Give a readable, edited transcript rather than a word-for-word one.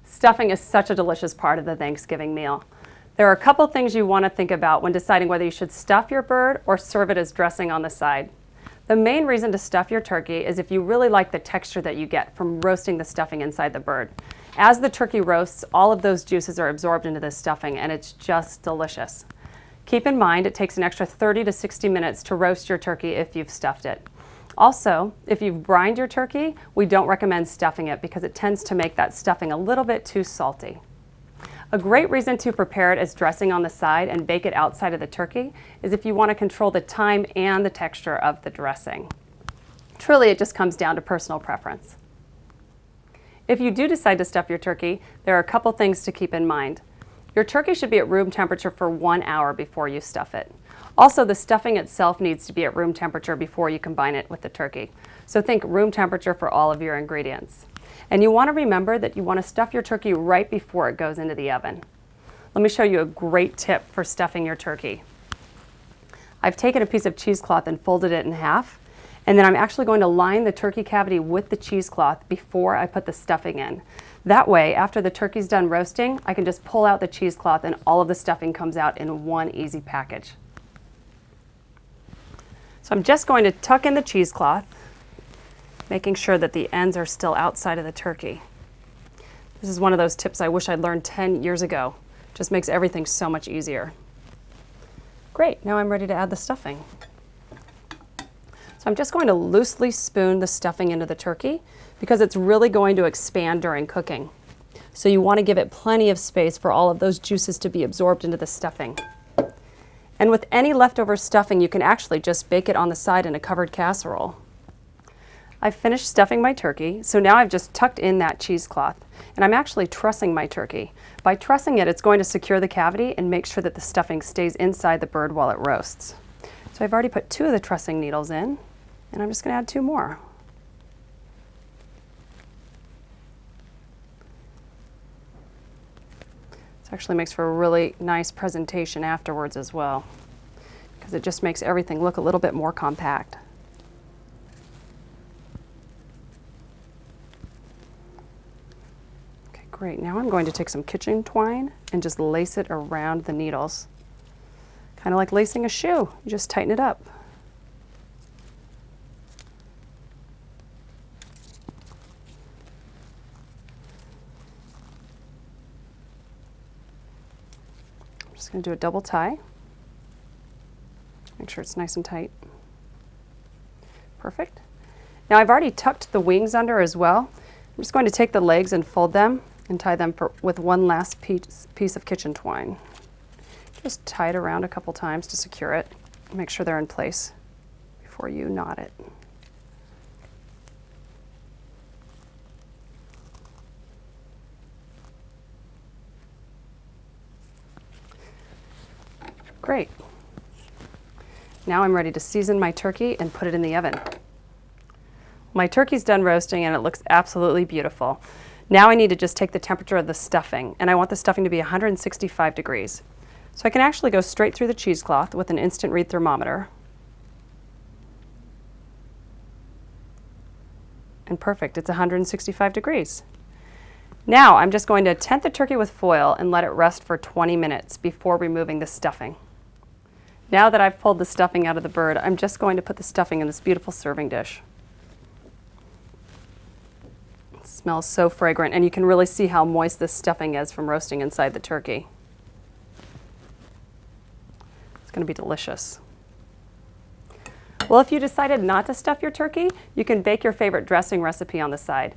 Stuffing is such a delicious part of the Thanksgiving meal. There are a couple things you want to think about when deciding whether you should stuff your bird or serve it as dressing on the side. The main reason to stuff your turkey is if you really like the texture that you get from roasting the stuffing inside the bird. As the turkey roasts, all of those juices are absorbed into the stuffing, and it's just delicious. Keep in mind it takes an extra 30 to 60 minutes to roast your turkey if you've stuffed it. Also, if you've brined your turkey, we don't recommend stuffing it because it tends to make that stuffing a little bit too salty. A great reason to prepare it as dressing on the side and bake it outside of the turkey is if you want to control the time and the texture of the dressing. Truly, it just comes down to personal preference. If you do decide to stuff your turkey, there are a couple things to keep in mind. Your turkey should be at room temperature for 1 hour before you stuff it. Also, the stuffing itself needs to be at room temperature before you combine it with the turkey. So think room temperature for all of your ingredients. And you want to remember that you want to stuff your turkey right before it goes into the oven. Let me show you a great tip for stuffing your turkey. I've taken a piece of cheesecloth and folded it in half, and then I'm actually going to line the turkey cavity with the cheesecloth before I put the stuffing in. That way, after the turkey's done roasting, I can just pull out the cheesecloth and all of the stuffing comes out in one easy package. So I'm just going to tuck in the cheesecloth, making sure that the ends are still outside of the turkey. This is one of those tips I wish I'd learned 10 years ago. Just makes everything so much easier. Great, now I'm ready to add the stuffing. So I'm just going to loosely spoon the stuffing into the turkey because it's really going to expand during cooking. So you want to give it plenty of space for all of those juices to be absorbed into the stuffing. And with any leftover stuffing, you can actually just bake it on the side in a covered casserole. I've finished stuffing my turkey, so now I've just tucked in that cheesecloth, and I'm actually trussing my turkey. By trussing it, it's going to secure the cavity and make sure that the stuffing stays inside the bird while it roasts. So I've already put 2 of the trussing needles in, and I'm just going to add 2 more. This actually makes for a really nice presentation afterwards as well, because it just makes everything look a little bit more compact. Okay, great. Now I'm going to take some kitchen twine and just lace it around the needles. Kind of like lacing a shoe. You just tighten it up. Just going to do a double tie. Make sure it's nice and tight. Perfect. Now I've already tucked the wings under as well. I'm just going to take the legs and fold them and tie them with one last piece of kitchen twine. Just tie it around a couple times to secure it. Make sure they're in place before you knot it. Great. Now I'm ready to season my turkey and put it in the oven. My turkey's done roasting and it looks absolutely beautiful. Now I need to just take the temperature of the stuffing, and I want the stuffing to be 165 degrees. So I can actually go straight through the cheesecloth with an instant read thermometer. And perfect, it's 165 degrees. Now I'm just going to tent the turkey with foil and let it rest for 20 minutes before removing the stuffing. Now that I've pulled the stuffing out of the bird, I'm just going to put the stuffing in this beautiful serving dish. It smells so fragrant, and you can really see how moist this stuffing is from roasting inside the turkey. It's going to be delicious. Well, if you decided not to stuff your turkey, you can bake your favorite dressing recipe on the side.